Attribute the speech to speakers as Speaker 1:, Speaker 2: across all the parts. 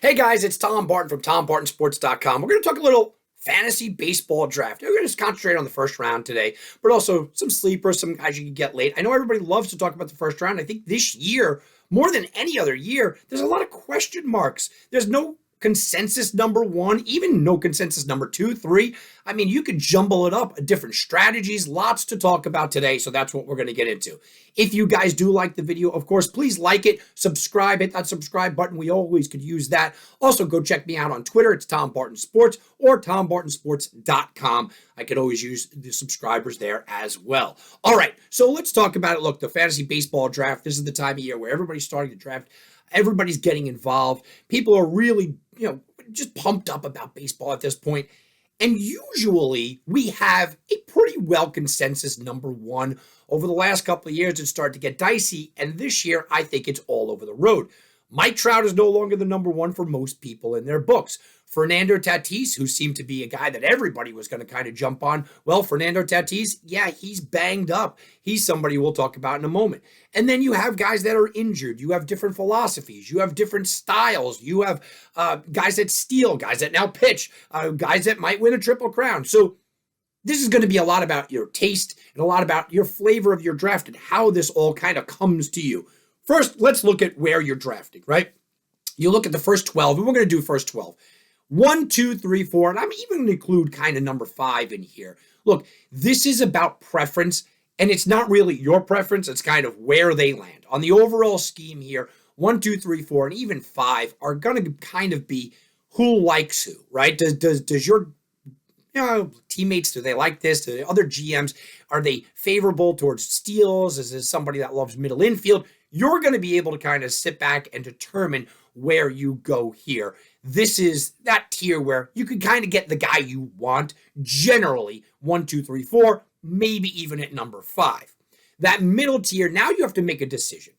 Speaker 1: Hey guys, it's Tom Barton from TomBartonSports.com. We're going to talk a little fantasy baseball draft. We're going to just concentrate on the first round today, but also some sleepers, some guys you can get late. I know everybody loves to talk about the first round. I think this year, more than any other year, there's a lot of question marks. There's no consensus number one, even no consensus number two, three. I mean, you could jumble it up, different strategies, lots to talk about today. So that's what we're going to get into. If you guys do like the video, of course, please like it, subscribe, hit that subscribe button. We always could use that. Also, go check me out on Twitter. It's Tom Barton Sports or TomBartonSports.com. I could always use the subscribers there as well. All right, so let's talk about it. Look, the fantasy baseball draft, this is the time of year where everybody's starting to draft. Everybody's getting involved. People are really, just pumped up about baseball at this point. And usually we have a pretty well consensus number one. Over the last couple of years, it started to get dicey. And this year, I think it's all over the road. Mike Trout is no longer the number one for most people in their books. Fernando Tatis, who seemed to be a guy that everybody was going to kind of jump on. Well, Fernando Tatis, yeah, he's banged up. He's somebody we'll talk about in a moment. And then you have guys that are injured. You have different philosophies. You have different styles. You have guys that steal, guys that now pitch, guys that might win a triple crown. So this is going to be a lot about your taste and a lot about your flavor of your draft and how this all kind of comes to you. First, let's look at where you're drafting, right? You look at the first 12, and we're going to do first 12. 1, 2, 3, 4, and I'm even going to include kind of number 5 in here. Look, this is about preference, and it's not really your preference. It's kind of where they land. On the overall scheme here, 1, 2, 3, 4, and even 5 are going to kind of be who likes who, right? Does your teammates, do they like this? Do the other GMs, are they favorable towards steals? Is this somebody that loves middle infield? You're going to be able to kind of sit back and determine where you go here. This is that tier where you can kind of get the guy you want, generally 1, 2, 3, 4, maybe even at number 5. That middle tier, now you have to make a decision.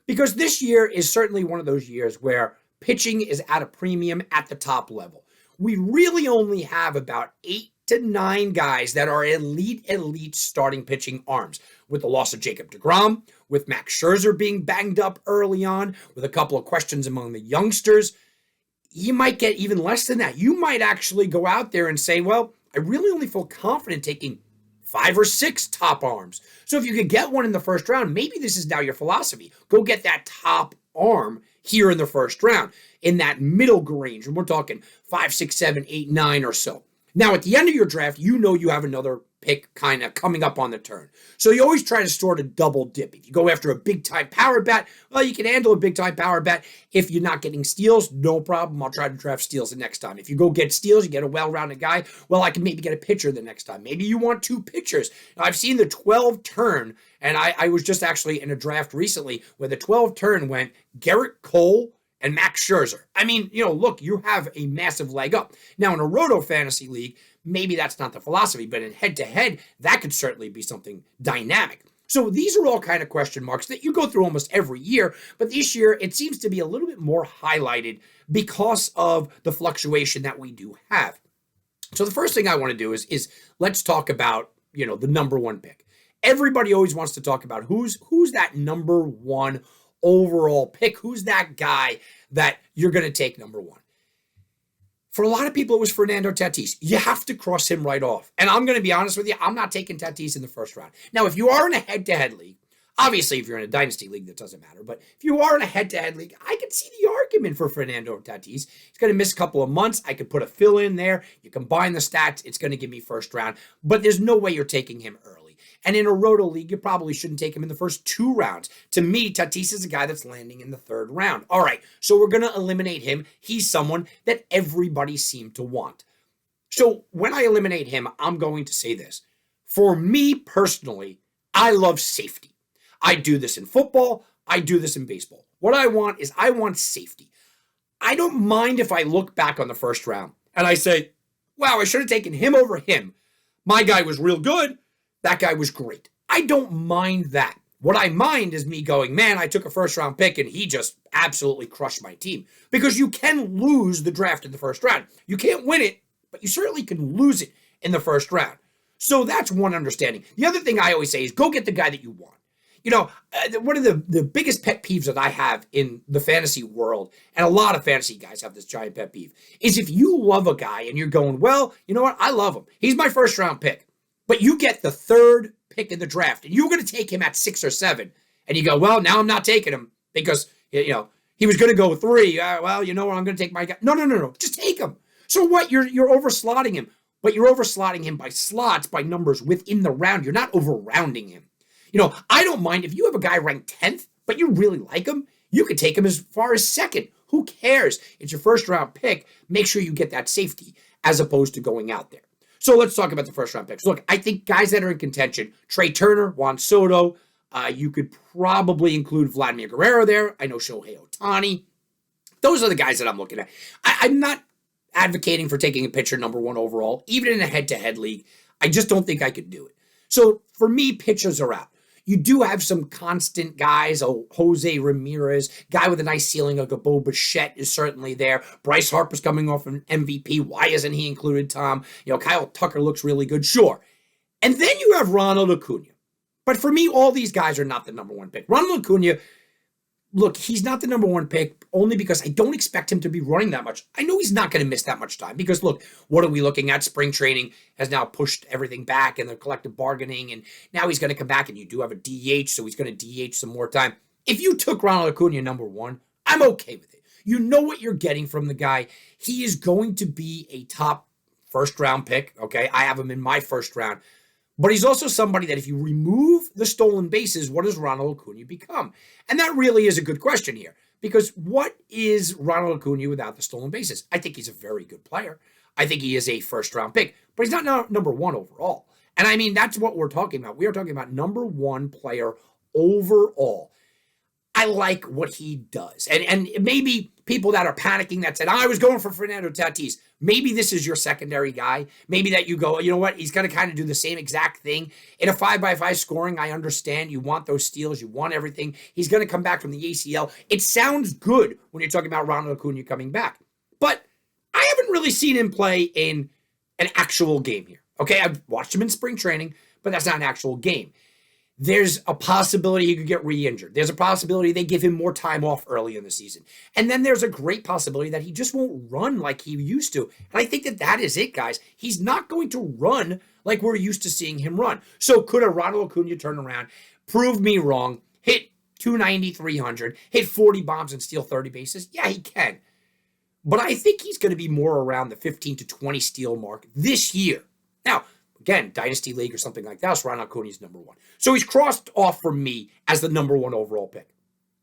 Speaker 1: Because this year is certainly one of those years where pitching is at a premium at the top level. We really only have about 8 to 9 guys that are elite starting pitching arms. With the loss of Jacob deGrom, with Max Scherzer being banged up early on, with a couple of questions among the youngsters, you might get even less than that. You might actually go out there and say, well, I really only feel confident taking 5 or 6 top arms. So if you could get one in the first round, maybe this is now your philosophy. Go get that top arm here in the first round, in that middle range. And we're talking 5, 6, 7, 8, 9 or so. Now, at the end of your draft, you have another pick kind of coming up on the turn. So you always try to sort of double dip. If you go after a big-time power bat, well, you can handle a big-time power bat. If you're not getting steals, no problem. I'll try to draft steals the next time. If you go get steals, you get a well-rounded guy, well, I can maybe get a pitcher the next time. Maybe you want 2 pitchers. Now, I've seen the 12 turn, and I was just actually in a draft recently where the 12 turn went Garrett Cole and Max Scherzer. I mean, look, you have a massive leg up. Now, in a Roto Fantasy League, maybe that's not the philosophy, but in head-to-head, that could certainly be something dynamic. So these are all kind of question marks that you go through almost every year, but this year, it seems to be a little bit more highlighted because of the fluctuation that we do have. So the first thing I want to do is let's talk about, the number one pick. Everybody always wants to talk about who's that number one overall pick. Who's that guy that you're going to take number one? For a lot of people, it was Fernando Tatis. You have to cross him right off. And I'm going to be honest with you, I'm not taking Tatis in the first round. Now, if you are in a head-to-head league, obviously if you're in a dynasty league, that doesn't matter. But if you are in a head-to-head league, I can see the argument for Fernando Tatis. He's going to miss a couple of months. I could put a fill in there. You combine the stats. It's going to give me first round. But there's no way you're taking him early. And in a Roto league, you probably shouldn't take him in the first 2 rounds. To me, Tatis is a guy that's landing in the 3rd round. All right, so we're going to eliminate him. He's someone that everybody seemed to want. So when I eliminate him, I'm going to say this. For me personally, I love safety. I do this in football. I do this in baseball. What I want is safety. I don't mind if I look back on the first round and I say, wow, I should have taken him over him. My guy was real good. That guy was great. I don't mind that. What I mind is me going, man, I took a first round pick and he just absolutely crushed my team. Because you can lose the draft in the first round. You can't win it, but you certainly can lose it in the first round. So that's one understanding. The other thing I always say is go get the guy that you want. One of the biggest pet peeves that I have in the fantasy world, and a lot of fantasy guys have this giant pet peeve, is if you love a guy and you're going, well, you know what? I love him. He's my first round pick. But you get the third pick in the draft and you're going to take him at 6 or 7. And you go, well, now I'm not taking him because, he was going to go 3. Well, you know what? I'm going to take my guy. No. Just take him. So what? You're over-slotting him. But you're over-slotting him by slots, by numbers within the round. You're not over-rounding him. I don't mind if you have a guy ranked 10th, but you really like him, you could take him as far as 2nd. Who cares? It's your first round pick. Make sure you get that safety as opposed to going out there. So let's talk about the first round picks. Look, I think guys that are in contention, Trey Turner, Juan Soto, you could probably include Vladimir Guerrero there. I know Shohei Ohtani. Those are the guys that I'm looking at. I'm not advocating for taking a pitcher number 1 overall, even in a head-to-head league. I just don't think I could do it. So for me, pitchers are out. You do have some constant guys. Jose Ramirez, guy with a nice ceiling, like a Bo Bichette is certainly there. Bryce Harper's coming off an MVP. Why isn't he included, Tom? Kyle Tucker looks really good. Sure. And then you have Ronald Acuna. But for me, all these guys are not the number 1 pick. Ronald Acuna, look, he's not the number 1 pick only because I don't expect him to be running that much. I know he's not going to miss that much time because, look, what are we looking at? Spring training has now pushed everything back and the collective bargaining, and now he's going to come back, and you do have a DH, so he's going to DH some more time. If you took Ronald Acuna number 1, I'm okay with it. You know what you're getting from the guy. He is going to be a top first-round pick, okay? I have him in my first round. But he's also somebody that if you remove the stolen bases, what does Ronald Acuna become? And that really is a good question here. Because what is Ronald Acuna without the stolen bases? I think he's a very good player. I think he is a first-round pick. But he's not number 1 overall. And I mean, that's what we're talking about. We are talking about number 1 player overall. I like what he does. And maybe people that are panicking that said, I was going for Fernando Tatis. Maybe this is your secondary guy. Maybe that you go, you know what? He's going to kind of do the same exact thing. In a 5x5 scoring, I understand. You want those steals. You want everything. He's going to come back from the ACL. It sounds good when you're talking about Ronald Acuna coming back. But I haven't really seen him play in an actual game here. Okay, I've watched him in spring training, but that's not an actual game. There's a possibility he could get re-injured. There's a possibility they give him more time off early in the season. And then there's a great possibility that he just won't run like he used to. And I think that is it, guys. He's not going to run like we're used to seeing him run. So could a Ronald Acuna turn around, prove me wrong, hit 290, 300, hit 40 bombs and steal 30 bases? Yeah, he can. But I think he's going to be more around the 15 to 20 steal mark this year. Now, again, Dynasty League or something like that, so Ronald Acuna is number 1. So he's crossed off for me as the number 1 overall pick.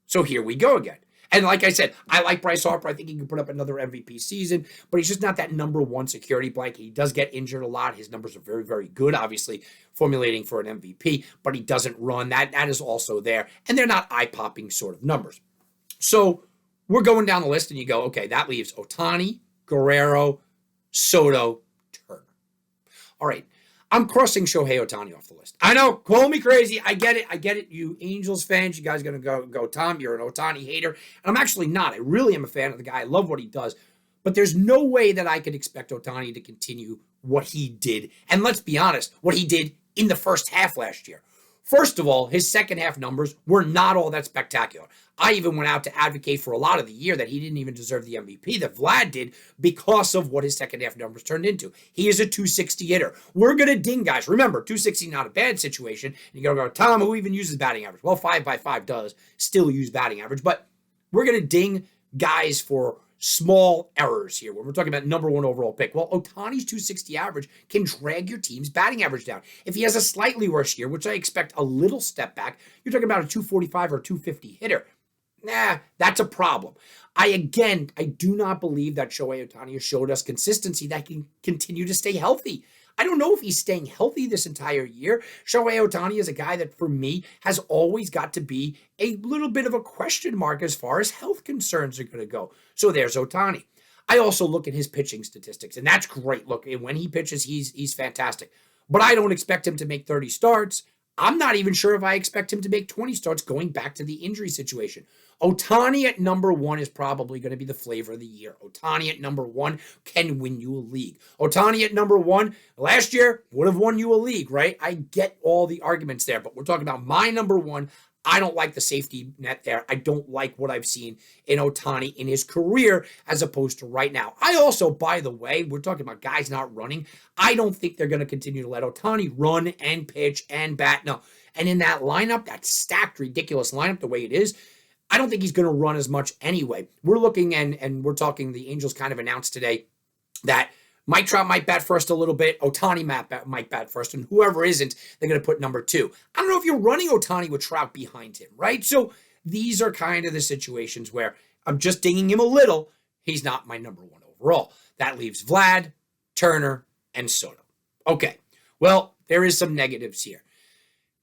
Speaker 1: So here we go again. And like I said, I like Bryce Harper. I think he can put up another MVP season, but he's just not that number 1 security blanket. He does get injured a lot. His numbers are very, very good, obviously, formulating for an MVP, but he doesn't run. That is also there. And they're not eye-popping sort of numbers. So we're going down the list, and you go, okay, that leaves Ohtani, Guerrero, Soto, Turner. All right. I'm crossing Shohei Ohtani off the list. I know, call me crazy. I get it. You Angels fans, you guys are going to go, Tom, you're an Ohtani hater. And I'm actually not. I really am a fan of the guy. I love what he does. But there's no way that I could expect Ohtani to continue what he did. And let's be honest, what he did in the first half last year. First of all, his second half numbers were not all that spectacular. I even went out to advocate for a lot of the year that he didn't even deserve the MVP that Vlad did because of what his second half numbers turned into. He is a 260 hitter. We're going to ding guys. Remember, 260 not a bad situation. And you're going to go, Tom, who even uses batting average? Well, 5x5 does still use batting average, but we're going to ding guys for small errors here when we're talking about number 1 overall pick. Well, Ohtani's 260 average can drag your team's batting average down. If he has a slightly worse year, which I expect a little step back, you're talking about a 245 or 250 hitter. Nah, that's a problem. I do not believe that Shohei Ohtani has showed us consistency that can continue to stay healthy. I don't know if he's staying healthy this entire year. Shohei Ohtani is a guy that, for me, has always got to be a little bit of a question mark as far as health concerns are going to go. So there's Ohtani. I also look at his pitching statistics, and that's great. Look, when he pitches, he's fantastic. But I don't expect him to make 30 starts. I'm not even sure if I expect him to make 20 starts going back to the injury situation. Ohtani at number one is probably going to be the flavor of the year. Ohtani at number one can win you a league. Ohtani at number one last year would have won you a league, right? I get all the arguments there, but we're talking about my number one. I don't like the safety net there. I don't like what I've seen in Ohtani in his career as opposed to right now. I also, by the way, we're talking about guys not running. I don't think they're going to continue to let Ohtani run and pitch and bat. No. And in that lineup, that stacked, ridiculous lineup, the way it is, I don't think he's going to run as much anyway. We're looking and we're talking, the Angels kind of announced today that Mike Trout might bat first a little bit. Ohtani might bat first. And whoever isn't, they're going to put number two. I don't know if you're running Ohtani with Trout behind him, right? So these are kind of the situations where I'm just dinging him a little. He's not my number one overall. That leaves Vlad, Turner, and Soto. Okay, well, there is some negatives here.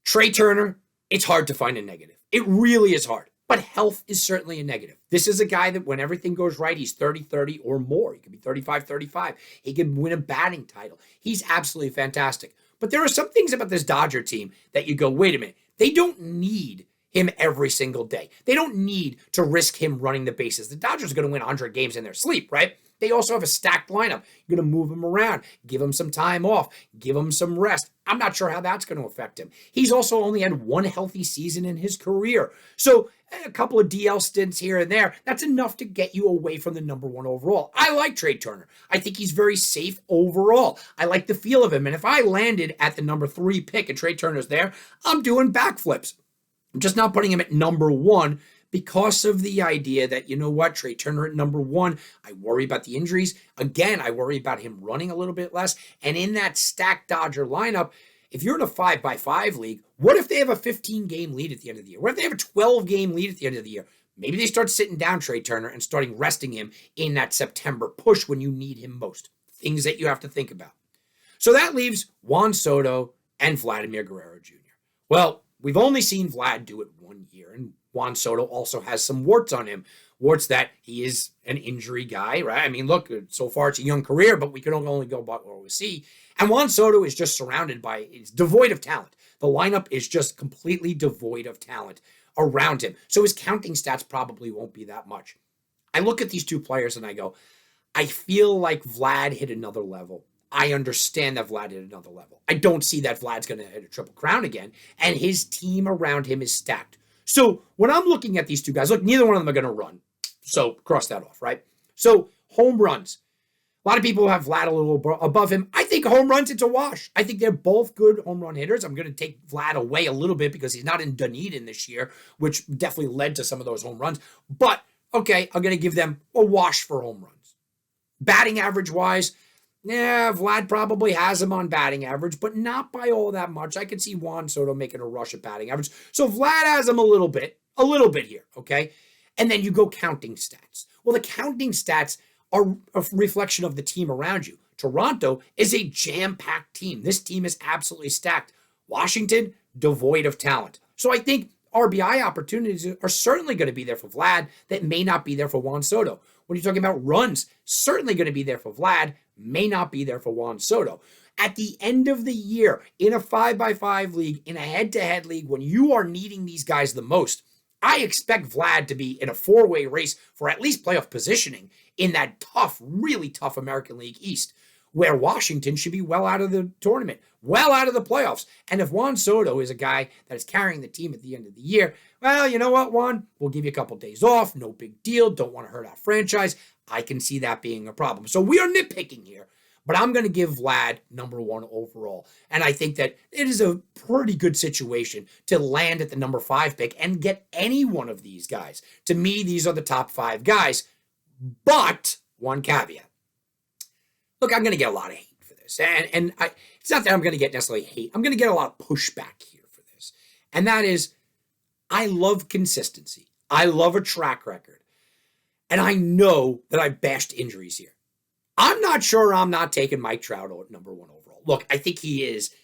Speaker 1: Trey Turner, it's hard to find a negative. It really is hard. But health is certainly a negative. This is a guy that when everything goes right, he's 30-30 or more. He could be 35-35. He could win a batting title. He's absolutely fantastic. But there are some things about this Dodger team that you go, wait a minute. They don't need him every single day. They don't need to risk him running the bases. The Dodgers are going to win 100 games in their sleep, right? They also have a stacked lineup. You're going to move him around, give him some time off, give him some rest. I'm not sure how that's going to affect him. He's also only had one healthy season in his career. So a couple of DL stints here and there, that's enough to get you away from the number one overall. I like Trey Turner. I think he's very safe overall. I like the feel of him. And if I landed at the number 3 pick and Trey Turner's there, I'm doing backflips. I'm just not putting him at number one because of the idea that, you know what, Trey Turner at number one, I worry about the injuries. Again, I worry about him running a little bit less. And in that stacked Dodger lineup, if you're in a 5x5 league, what if they have a 15-game lead at the end of the year? What if they have a 12-game lead at the end of the year? Maybe they start sitting down Trey Turner and starting resting him in that September push when you need him most. Things that you have to think about. So that leaves Juan Soto and Vladimir Guerrero Jr. Well, we've only seen Vlad do it 1 year, and Juan Soto also has some warts on him. Warts that he is an injury guy, right? I mean, look, so far it's a young career, but we can only go by what we see. And Juan Soto is just surrounded by, it's devoid of talent. The lineup is just completely devoid of talent around him. So his counting stats probably won't be that much. I look at these two players and I go, I feel like Vlad hit another level. I understand that Vlad hit another level. I don't see that Vlad's going to hit a triple crown again. And his team around him is stacked. So when I'm looking at these two guys, look, neither one of them are going to run. So cross that off, right? So home runs. A lot of people have Vlad a little above him. I think home runs, it's a wash. I think they're both good home run hitters. I'm going to take Vlad away a little bit because he's not in Dunedin this year, which definitely led to some of those home runs. But, okay, I'm going to give them a wash for home runs. Batting average-wise, yeah, Vlad probably has him on batting average, but not by all that much. I can see Juan Soto making a rush at batting average. So Vlad has him a little bit here, okay? And then you go counting stats. Well, the counting stats are a reflection of the team around you. Toronto is a jam-packed team. This team is absolutely stacked. Washington, devoid of talent. So I think RBI opportunities are certainly going to be there for Vlad that may not be there for Juan Soto. When you're talking about runs, certainly going to be there for Vlad, may not be there for Juan Soto. At the end of the year, in a 5x5 league, in a head-to-head league, when you are needing these guys the most, I expect Vlad to be in a 4-way race for at least playoff positioning in that tough, really tough American League East, where Washington should be well out of the tournament, well out of the playoffs. And if Juan Soto is a guy that is carrying the team at the end of the year, well, you know what, Juan? We'll give you a couple days off. No big deal. Don't want to hurt our franchise. I can see that being a problem. So we are nitpicking here. But I'm going to give Vlad number one overall. And I think that it is a pretty good situation to land at the number 5 pick and get any one of these guys. To me, these are the top 5 guys. But one caveat. Look, I'm going to get a lot of hate for this. And it's not that I'm going to get necessarily hate. I'm going to get a lot of pushback here for this. And that is, I love consistency. I love a track record. And I know that I bashed injuries here. I'm not sure I'm not taking Mike Trout at number 1 overall. Look, I think he is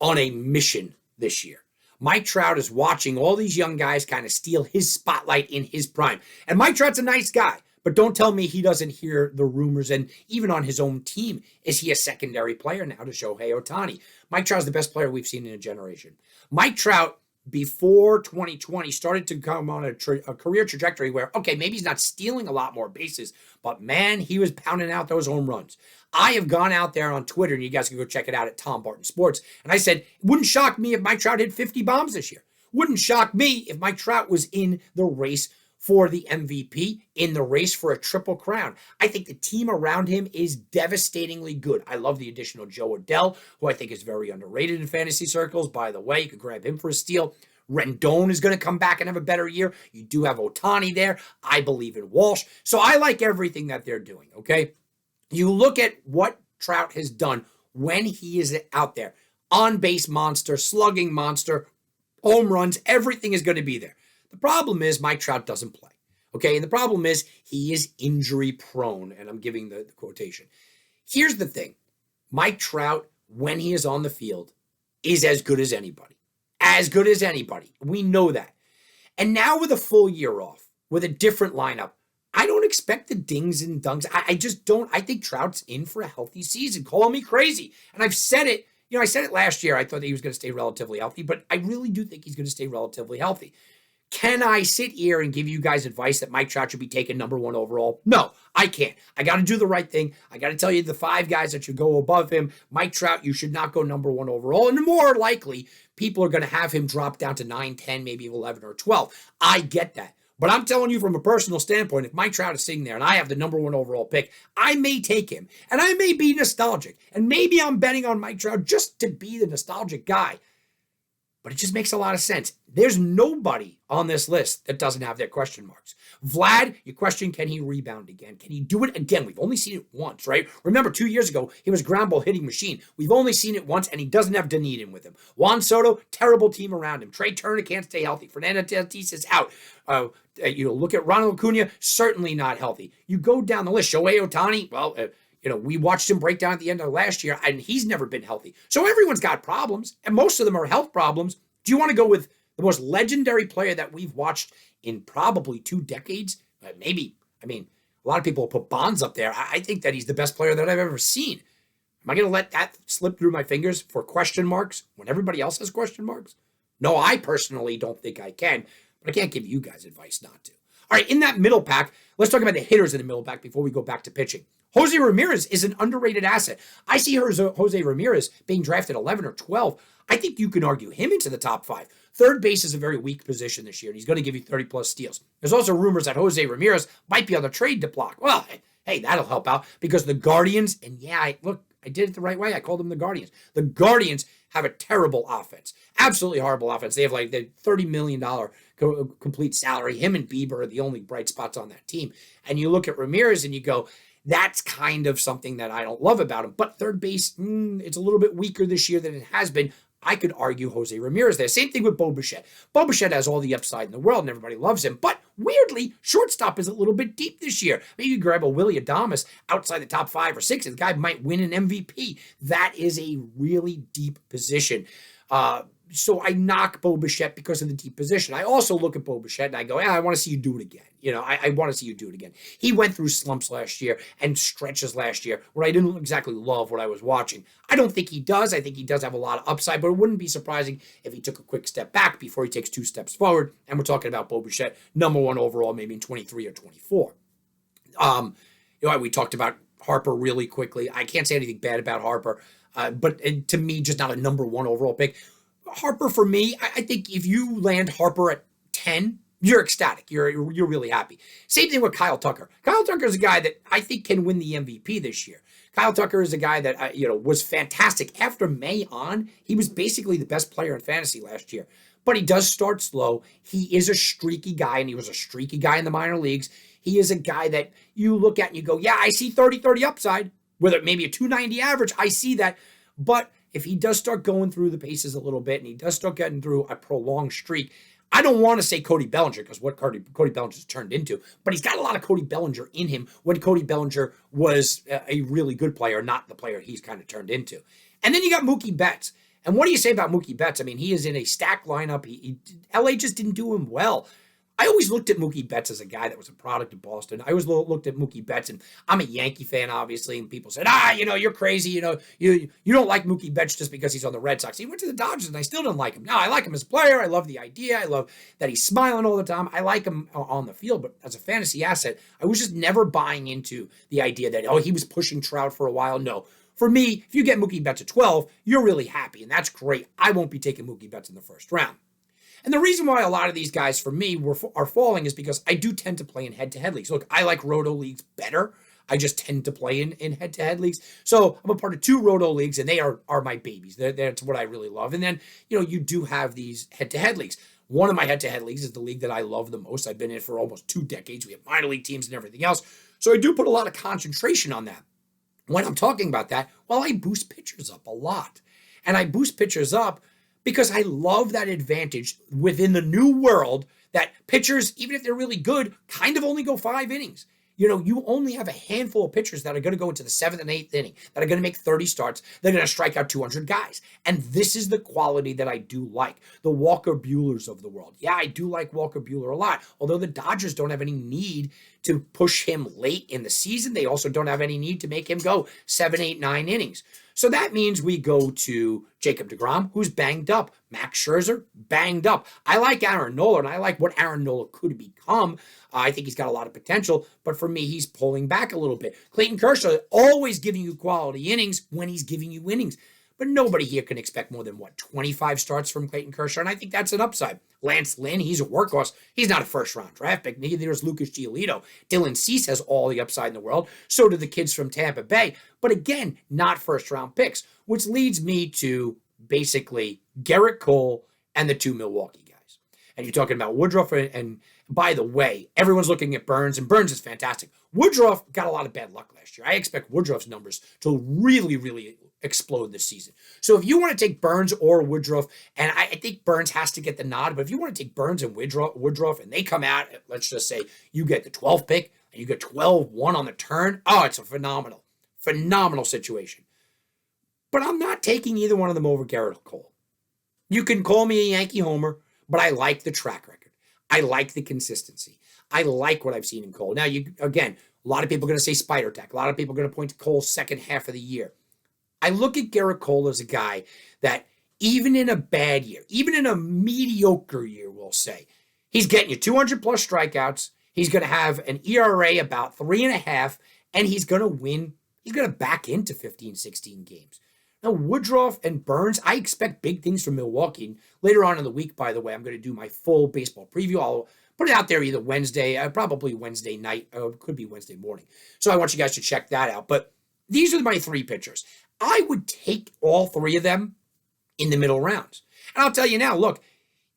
Speaker 1: on a mission this year. Mike Trout is watching all these young guys kind of steal his spotlight in his prime. And Mike Trout's a nice guy, But don't tell me he doesn't hear the rumors. And even on his own team, is he a secondary player now to Shohei Ohtani? Mike Trout's the best player we've seen in a generation. Mike Trout, before 2020, started to come on a career trajectory where, okay, maybe he's not stealing a lot more bases, but man, he was pounding out those home runs. I have gone out there on Twitter, and you guys can go check it out at Tom Barton Sports, and I said, it wouldn't shock me if Mike Trout hit 50 bombs this year. Wouldn't shock me if Mike Trout was in the race for the MVP, in the race for a triple crown. I think the team around him is devastatingly good. I love the addition of Joe Adell, who I think is very underrated in fantasy circles. By the way, you could grab him for a steal. Rendon is going to come back and have a better year. You do have Ohtani there. I believe in Walsh. So I like everything that they're doing, okay? You look at what Trout has done when he is out there. On-base monster, slugging monster, home runs, everything is going to be there. The problem is Mike Trout doesn't play, okay? And the problem is he is injury prone, and I'm giving the quotation. Here's the thing. Mike Trout, when he is on the field, is as good as anybody. As good as anybody. We know that. And now with a full year off, with a different lineup, I don't expect the dings and dunks. I just don't. I think Trout's in for a healthy season. Call me crazy. And I've said it. I said it last year. I thought that he was going to stay relatively healthy, but I really do think he's going to stay relatively healthy. Can I sit here and give you guys advice that Mike Trout should be taken number one overall? No, I can't. I got to do the right thing. I got to tell you the 5 guys that should go above him. Mike Trout, you should not go number one overall. And more likely, people are going to have him drop down to 9, 10, maybe 11 or 12. I get that. But I'm telling you from a personal standpoint, if Mike Trout is sitting there and I have the number one overall pick, I may take him. And I may be nostalgic. And maybe I'm betting on Mike Trout just to be the nostalgic guy. But it just makes a lot of sense. There's nobody on this list that doesn't have their question marks. Vlad, you question, can he rebound again? Can he do it again? We've only seen it once, right? Remember, 2 years ago, he was ground ball hitting machine. We've only seen it once, and he doesn't have Dunedin with him. Juan Soto, terrible team around him. Trey Turner can't stay healthy. Fernando Tatis is out. Look at Ronald Acuna, certainly not healthy. You go down the list. Shohei Ohtani, well, we watched him break down at the end of last year, and he's never been healthy. So everyone's got problems, and most of them are health problems. Do you want to go with the most legendary player that we've watched in probably 2 decades? Maybe. A lot of people put Bonds up there. I think that he's the best player that I've ever seen. Am I going to let that slip through my fingers for question marks when everybody else has question marks? No, I personally don't think I can, but I can't give you guys advice not to. All right, in that middle pack, let's talk about the hitters in the middle pack before we go back to pitching. Jose Ramirez is an underrated asset. I see Jose Ramirez being drafted 11 or 12. I think you can argue him into the top 5. Third base is a very weak position this year, and he's going to give you 30-plus steals. There's also rumors that Jose Ramirez might be on the trade block. Well, hey, that'll help out because the Guardians, and I did it the right way. I called them the Guardians. The Guardians have a terrible offense. Absolutely horrible offense. They have like the $30 million complete salary. Him and Bieber are the only bright spots on that team. And you look at Ramirez and you go, that's kind of something that I don't love about him. But third base, it's a little bit weaker this year than it has been. I could argue Jose Ramirez there. Same thing with Bo Bichette. Bo Bichette has all the upside in the world, and everybody loves him. But weirdly, shortstop is a little bit deep this year. Maybe you grab a Willie Adames outside the top 5 or 6, and the guy might win an MVP. That is a really deep position. So I knock Bo Bichette because of the deep position. I also look at Bo Bichette and I go, I want to see you do it again. I want to see you do it again. He went through slumps last year and stretches last year where I didn't exactly love what I was watching. I don't think he does. I think he does have a lot of upside, but it wouldn't be surprising if he took a quick step back before he takes 2 steps forward. And we're talking about Bo Bichette, number 1 overall, maybe in 23 or 24. We talked about Harper really quickly. I can't say anything bad about Harper, but to me, just not a number 1 overall pick. Harper, for me, I think if you land Harper at 10, you're ecstatic. You're really happy. Same thing with Kyle Tucker. Kyle Tucker is a guy that I think can win the MVP this year. Kyle Tucker is a guy that was fantastic. After May on, he was basically the best player in fantasy last year. But he does start slow. He is a streaky guy, and he was a streaky guy in the minor leagues. He is a guy that you look at and you go, yeah, I see 30-30 upside. Whether it may be a 290 average, I see that. But if he does start going through the paces a little bit and he does start getting through a prolonged streak, I don't want to say Cody Bellinger because what Cody Bellinger's turned into, but he's got a lot of Cody Bellinger in him when Cody Bellinger was a really good player, not the player he's kind of turned into. And then you got Mookie Betts. And what do you say about Mookie Betts? He is in a stacked lineup. LA just didn't do him well. I always looked at Mookie Betts as a guy that was a product of Boston. I always looked at Mookie Betts, and I'm a Yankee fan, obviously, and people said, you're crazy. You don't like Mookie Betts just because he's on the Red Sox. He went to the Dodgers, and I still didn't like him. No, I like him as a player. I love the idea. I love that he's smiling all the time. I like him on the field, but as a fantasy asset, I was just never buying into the idea that, he was pushing Trout for a while. No. For me, if you get Mookie Betts at 12, you're really happy, and that's great. I won't be taking Mookie Betts in the first round. And the reason why a lot of these guys, for me, are falling is because I do tend to play in head-to-head leagues. Look, I like roto leagues better. I just tend to play in head-to-head leagues. So I'm a part of 2 roto leagues, and they are my babies. That's what I really love. And then, you do have these head-to-head leagues. One of my head-to-head leagues is the league that I love the most. I've been in it for almost 2 decades. We have minor league teams and everything else. So I do put a lot of concentration on that. When I'm talking about that, I boost pitchers up a lot. And I boost pitchers up because I love that advantage within the new world that pitchers, even if they're really good, kind of only go 5 innings. You only have a handful of pitchers that are going to go into the 7th and 8th inning, that are going to make 30 starts, they're going to strike out 200 guys. And this is the quality that I do like. The Walker Buehlers of the world. Yeah, I do like Walker Buehler a lot, although the Dodgers don't have any need to push him late in the season. They also don't have any need to make him go 7, 8, 9 innings. So that means we go to Jacob deGrom, who's banged up. Max Scherzer, banged up. I like Aaron Nola, and I like what Aaron Nola could become. I think he's got a lot of potential, but for me, he's pulling back a little bit. Clayton Kershaw, always giving you quality innings when he's giving you innings. But nobody here can expect more than, 25 starts from Clayton Kershaw, and I think that's an upside. Lance Lynn, he's a workhorse. He's not a first-round draft pick. Neither is Lucas Giolito. Dylan Cease has all the upside in the world. So do the kids from Tampa Bay. But again, not first-round picks, which leads me to basically Garrett Cole and the 2 Milwaukee guys. And you're talking about Woodruff, and by the way, everyone's looking at Burns, and Burns is fantastic. Woodruff got a lot of bad luck last year. I expect Woodruff's numbers to really, really explode this season. So if you want to take Burns or Woodruff, and I think Burns has to get the nod, but if you want to take Burns and Woodruff, and they come out, let's just say you get the 12th pick, and you get 12-1 on the turn, it's a phenomenal situation. But I'm not taking either one of them over Garrett Cole. You can call me a Yankee homer, but I like the track record. I like the consistency. I like what I've seen in Cole. Now, again, a lot of people are going to say spider tack. A lot of people are going to point to Cole's second half of the year. I look at Garrett Cole as a guy that even in a bad year, even in a mediocre year, we'll say, he's getting you 200 plus strikeouts. He's going to have an ERA about 3.5, and he's going to win. He's going to back into 15, 16 games. Now, Woodruff and Burns, I expect big things from Milwaukee. And later on in the week, by the way, I'm going to do my full baseball preview. I'll put it out there either Wednesday, probably Wednesday night, could be Wednesday morning. So I want you guys to check that out. But these are my 3 pitchers. I would take all 3 of them in the middle rounds. And I'll tell you now, look,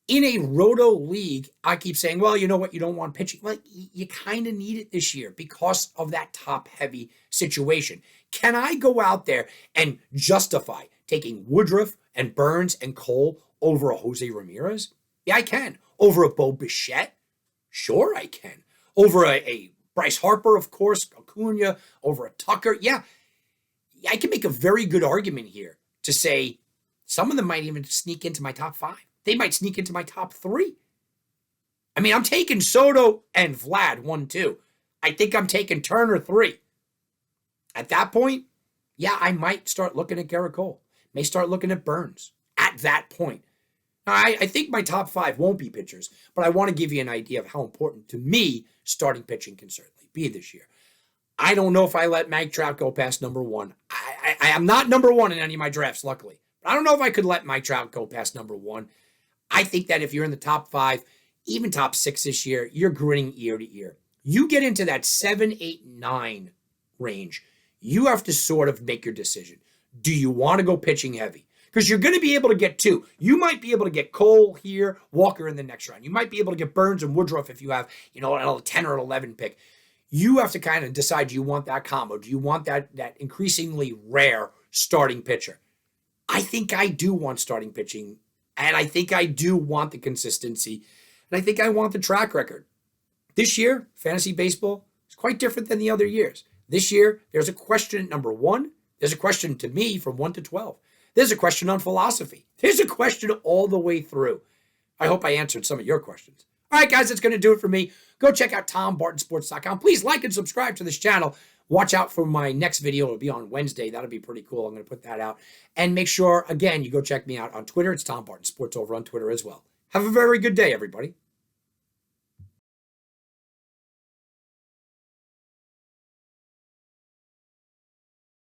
Speaker 1: in a roto league, I keep saying, well, you know what? You don't want pitching. Well, you kind of need it this year because of that top-heavy situation. Can I go out there and justify taking Woodruff and Burns and Cole over a Jose Ramirez? Yeah, I can. Over a Bo Bichette? Sure, I can. Over a Bryce Harper, of course, Acuna, over a Tucker. Yeah, I can make a very good argument here to say some of them might even sneak into my top 5. They might sneak into my top 3. I mean, I'm taking Soto and Vlad 1, 2. I think I'm taking Turner 3. At that point, yeah, I might start looking at Garrett Cole. May start looking at Burns at that point. Now, I think my top 5 won't be pitchers, but I want to give you an idea of how important to me starting pitching can certainly be this year. I don't know if I let Mike Trout go past number 1. I am not number 1 in any of my drafts, luckily. But I don't know if I could let Mike Trout go past number 1. I think that if you're in the top 5, even top 6 this year, you're grinning ear to ear. You get into that 7, 8, 9 range, you have to sort of make your decision. Do you want to go pitching heavy? Because you're going to be able to get 2. You might be able to get Cole here, Walker in the next round. You might be able to get Burns and Woodruff if you have, a 10 or 11 pick. You have to kind of decide, do you want that combo? Do you want that increasingly rare starting pitcher? I think I do want starting pitching, and I think I do want the consistency, and I think I want the track record. This year, fantasy baseball is quite different than the other years. This year, there's a question at number 1. There's a question to me from 1 to 12. There's a question on philosophy. There's a question all the way through. I hope I answered some of your questions. All right, guys, that's going to do it for me. Go check out TomBartonSports.com. Please like and subscribe to this channel. Watch out for my next video. It'll be on Wednesday. That'll be pretty cool. I'm going to put that out. And make sure, again, you go check me out on Twitter. It's Tom Barton Sports over on Twitter as well. Have a very good day, everybody.